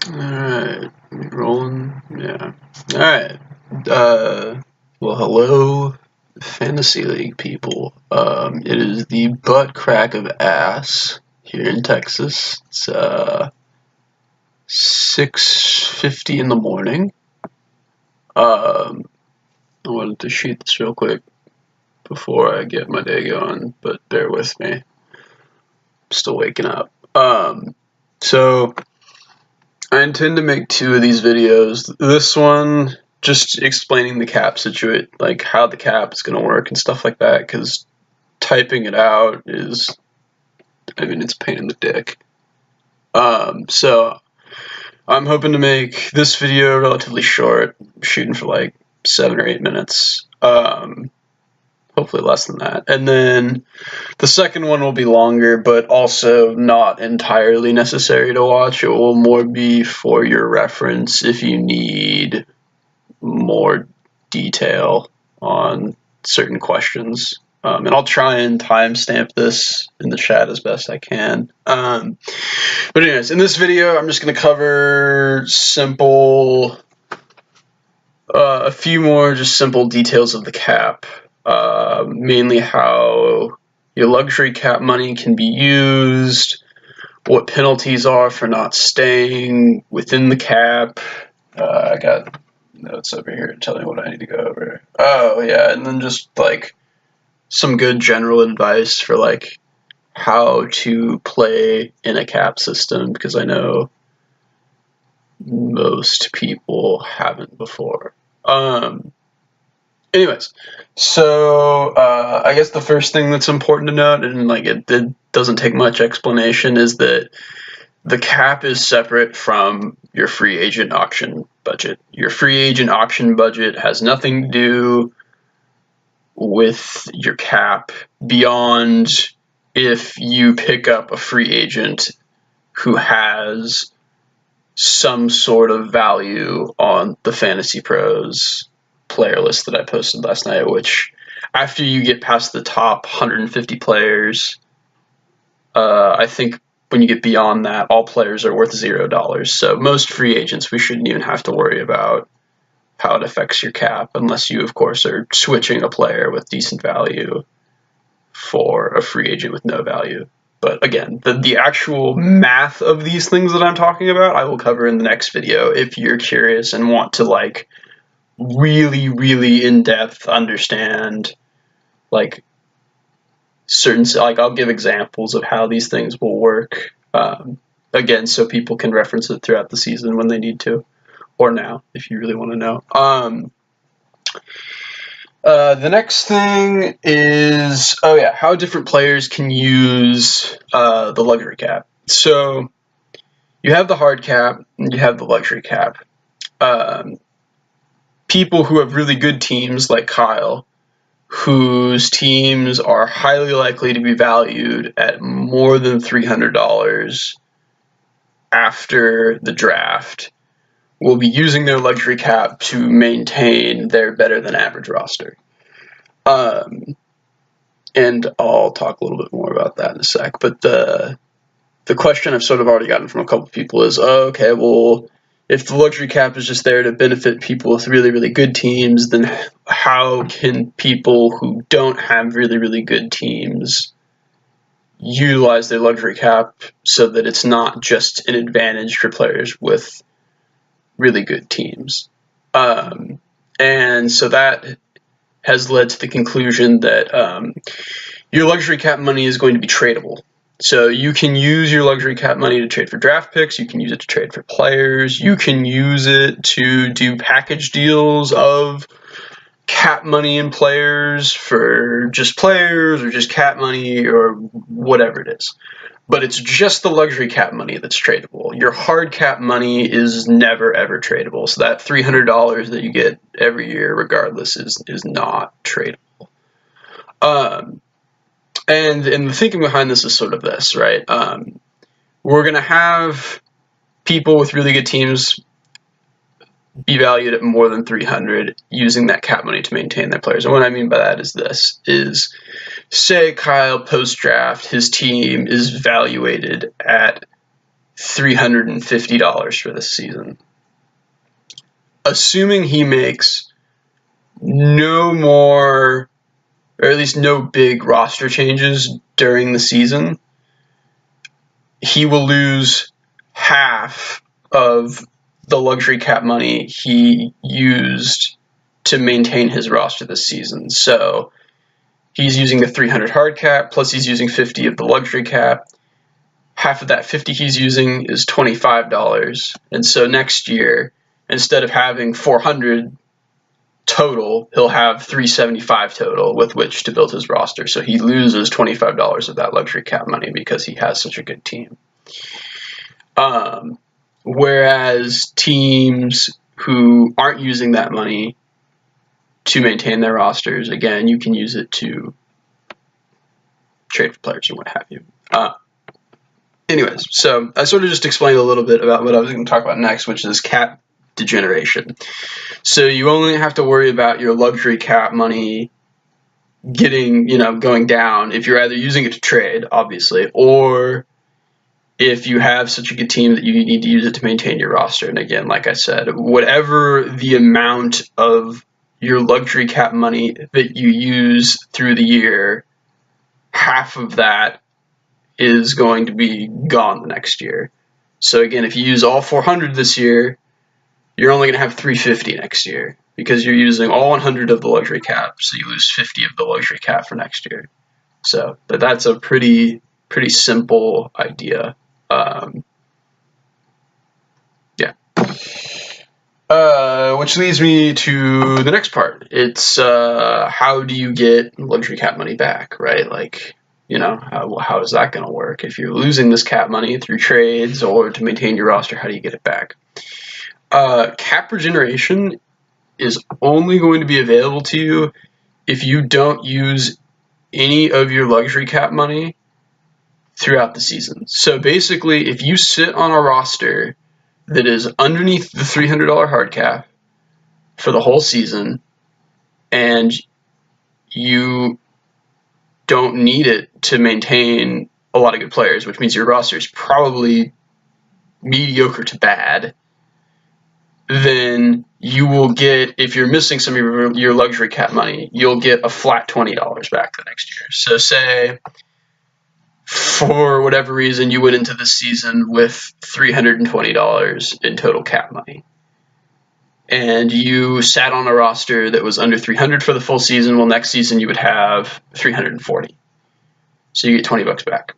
Alright, rolling, yeah. Alright, well, hello, Fantasy League people. It is the butt crack of ass here in Texas. It's, 6:50 in the morning. I wanted to shoot this real quick before I get my day going, but bear with me. I'm still waking up. So I intend to make 2 of these videos. This one, just explaining the cap situation, like how the cap is going to work and stuff like that, because typing it out is, it's a pain in the dick. So I'm hoping to make this video relatively short, shooting for like 7 or 8 minutes. Hopefully less than that. And then the second one will be longer, but also not entirely necessary to watch. It will more be for your reference if you need more detail on certain questions. And I'll try and timestamp this in the chat as best I can. But anyways, in this video, I'm just going to cover a few more just simple details of the cap. Mainly how your luxury cap money can be used, what penalties are for not staying within the cap. I got notes over here telling me what I need to go over. Oh yeah, and then just like some good general advice for like how to play in a cap system, because I know most people haven't before. Anyways, so I guess the first thing that's important to note, and like it doesn't take much explanation, is that the cap is separate from your free agent auction budget. Your free agent auction budget has nothing to do with your cap beyond if you pick up a free agent who has some sort of value on the Fantasy Pros player list that I posted last night, which after you get past the top 150 players, I think when you get beyond that, all players are worth $0. So most free agents, we shouldn't even have to worry about how it affects your cap, unless you, of course, are switching a player with decent value for a free agent with no value. But again, the actual math of these things that I'm talking about, I will cover in the next video if you're curious and want to like really, really in-depth understand like certain, like I'll give examples of how these things will work, again, so people can reference it throughout the season when they need to, or now if you really want to know. The next thing is, how different players can use the luxury cap. So you have the hard cap and you have the luxury cap. People who have really good teams like Kyle, whose teams are highly likely to be valued at more than $300 after the draft, will be using their luxury cap to maintain their better than average roster. And I'll talk a little bit more about that in a sec. But the question I've sort of already gotten from a couple of people is, okay, well, if the luxury cap is just there to benefit people with really, really good teams, then how can people who don't have really, really good teams utilize their luxury cap so that it's not just an advantage for players with really good teams? And so that has led to the conclusion that your luxury cap money is going to be tradable. So you can use your luxury cap money to trade for draft picks, you can use it to trade for players, you can use it to do package deals of cap money and players for just players or just cap money or whatever it is. But it's just the luxury cap money that's tradable. Your hard cap money is never, ever tradable. So that $300 that you get every year regardless is not tradable. And the thinking behind this is sort of this, right? We're going to have people with really good teams be valued at more than 300 using that cap money to maintain their players. And what I mean by that is this, is say Kyle post-draft, his team is valuated at $350 for this season. Assuming he makes no more, or at least no big roster changes during the season, he will lose half of the luxury cap money he used to maintain his roster this season. So he's using the 300 hard cap, plus he's using 50 of the luxury cap. Half of that 50 he's using is $25. And so next year, instead of having 400 total, he'll have 375 total with which to build his roster. So he loses $25 of that luxury cap money because he has such a good team. Whereas teams who aren't using that money to maintain their rosters, again, you can use it to trade for players or what have you. Anyways, so I sort of just explained a little bit about what I was going to talk about next, which is cap degeneration. So you only have to worry about your luxury cap money going down if you're either using it to trade, obviously, or if you have such a good team that you need to use it to maintain your roster. And again, like I said, whatever the amount of your luxury cap money that you use through the year, half of that is going to be gone the next year. So again, if you use all 400 this year, you're only going to have 350 next year because you're using all 100 of the luxury cap, so you lose 50 of the luxury cap for next year. So that's a pretty simple idea. Which leads me to the next part. It's how do you get luxury cap money back, right? Like, how is that going to work? If you're losing this cap money through trades or to maintain your roster, how do you get it back? Cap regeneration is only going to be available to you if you don't use any of your luxury cap money throughout the season. So basically, if you sit on a roster that is underneath the $300 hard cap for the whole season and you don't need it to maintain a lot of good players, which means your roster is probably mediocre to bad, then you will get, if you're missing some of your luxury cap money, you'll get a flat $20 back the next year. So say, for whatever reason, you went into the season with $320 in total cap money, and you sat on a roster that was under 300 for the full season. Well, next season you would have 340, so you get $20 back.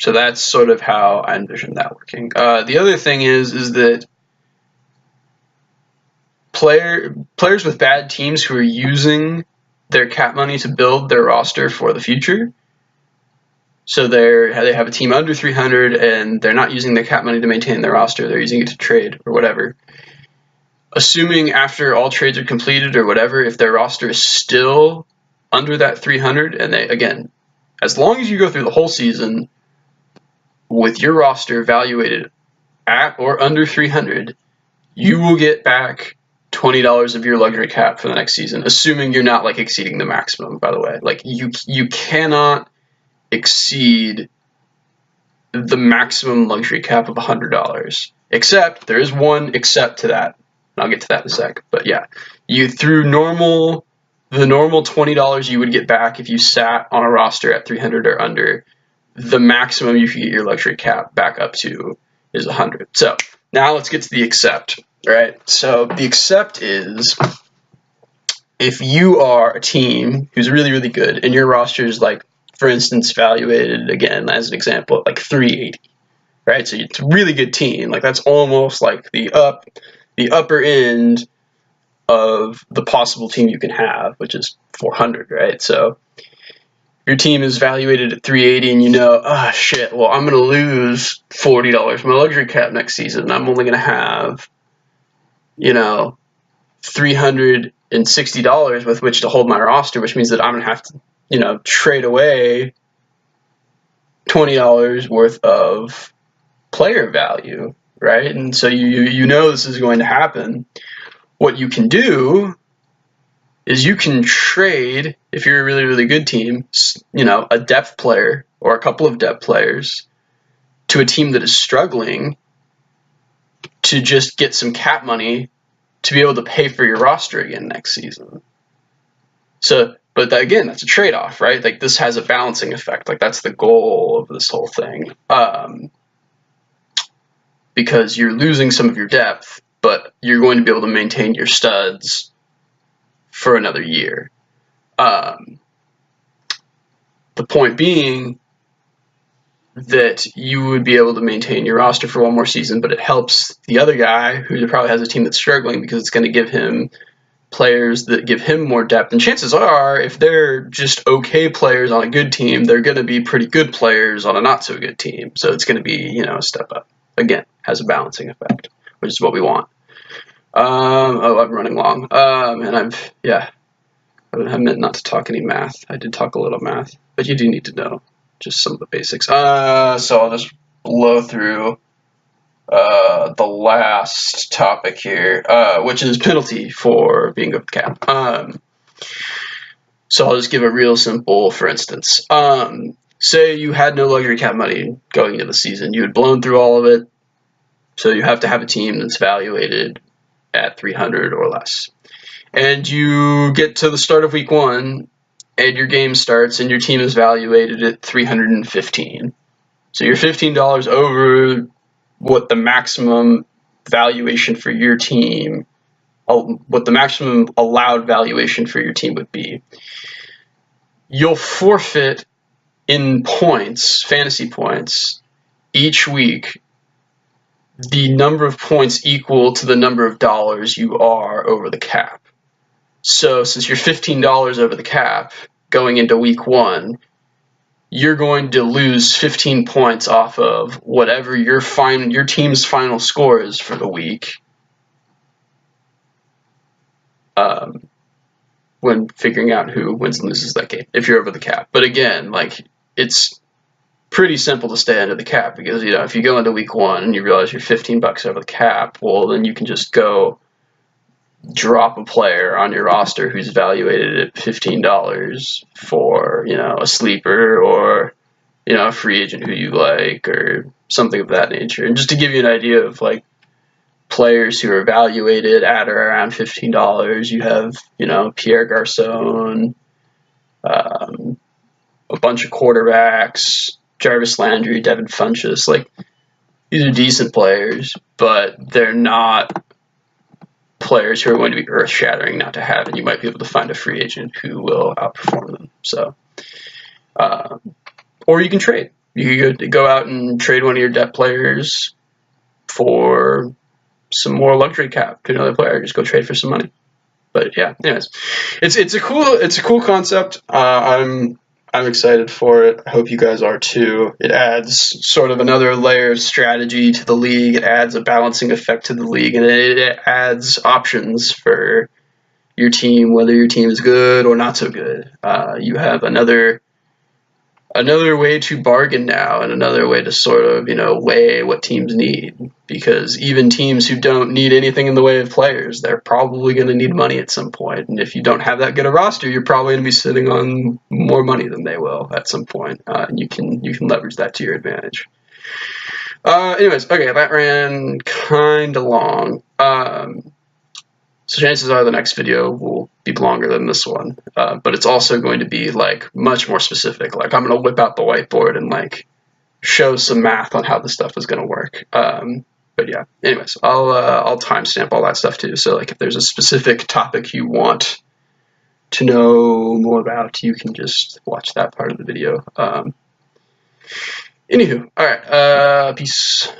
So that's sort of how I envision that working. The other thing is that players with bad teams who are using their cap money to build their roster for the future, so they have a team under 300 and they're not using their cap money to maintain their roster, they're using it to trade or whatever. Assuming after all trades are completed or whatever, if their roster is still under that 300, and they, again, as long as you go through the whole season with your roster evaluated at or under 300, you will get back $20 of your luxury cap for the next season, assuming you're not exceeding the maximum, by the way. You cannot exceed the maximum luxury cap of $100, except there is one except to that, and I'll get to that in a sec. But yeah, the normal $20 you would get back if you sat on a roster at 300 or under, the maximum you can get your luxury cap back up to is 100. So now let's get to the except. All right, so the except is if you are a team who's really, really good and your roster is, for instance, evaluated, again, as an example, at 380, right? So it's a really good team. That's almost like the upper end of the possible team you can have, which is 400, right? So your team is evaluated at 380 and shit, well, I'm going to lose $40 from my luxury cap next season. I'm only going to have, $360 with which to hold my roster, which means that I'm going to have to, trade away $20 worth of player value, right? And so you know this is going to happen. What you can do is you can trade, if you're a really, really good team, a depth player or a couple of depth players to a team that is struggling to just get some cap money to be able to pay for your roster again next season. So, but again, that's a trade-off, right? Like, this has a balancing effect. Like, that's the goal of this whole thing. Because you're losing some of your depth, but you're going to be able to maintain your studs for another year. The point being that you would be able to maintain your roster for one more season, but it helps the other guy who probably has a team that's struggling because it's going to give him players that give him more depth. And chances are, if they're just okay players on a good team, they're going to be pretty good players on a not so good team. So it's going to be, a step up. Again, has a balancing effect, which is what we want. I'm running long. And I meant not to talk any math. I did talk a little math, but you do need to know just some of the basics. So I'll just blow through the last topic here, which is penalty for being over the cap. So I'll just give a real simple, for instance. Say you had no luxury cap money going into the season. You had blown through all of it, so you have to have a team that's valuated at 300 or less. And you get to the start of week 1, and your game starts, and your team is valuated at 315. So you're $15 over what the maximum valuation for your team, what the maximum allowed valuation for your team would be. You'll forfeit in points, fantasy points, each week the number of points equal to the number of dollars you are over the cap. So since you're $15 over the cap going into week 1, you're going to lose 15 points off of whatever your team's final score is for the week when figuring out who wins and loses that game, if you're over the cap. But again, it's pretty simple to stay under the cap because, if you go into week 1 and you realize you're $15 over the cap, well, then you can just go drop a player on your roster who's valuated at $15 for, a sleeper or, a free agent who you like or something of that nature. And just to give you an idea of players who are evaluated at or around $15, you have, Pierre Garçon, a bunch of quarterbacks, Jarvis Landry, Devin Funchess. These are decent players, but they're not players who are going to be earth-shattering not to have, and you might be able to find a free agent who will outperform them. So, or you can trade. You could go out and trade one of your depth players for some more luxury cap to another player. Just go trade for some money. But yeah, anyways, it's a cool concept. I'm excited for it. I hope you guys are too. It adds sort of another layer of strategy to the league. It adds a balancing effect to the league, and it adds options for your team, whether your team is good or not so good. You have another way to bargain now, and another way to sort of, weigh what teams need. Because even teams who don't need anything in the way of players, they're probably going to need money at some point. And if you don't have that good a roster, you're probably going to be sitting on more money than they will at some point. And you can leverage that to your advantage. Anyways, okay, that ran kind of long. So chances are the next video will be longer than this one, but it's also going to be much more specific. I'm going to whip out the whiteboard and show some math on how this stuff is going to work. But yeah, anyways, I'll timestamp all that stuff too. So if there's a specific topic you want to know more about, you can just watch that part of the video. Anywho, all right, peace.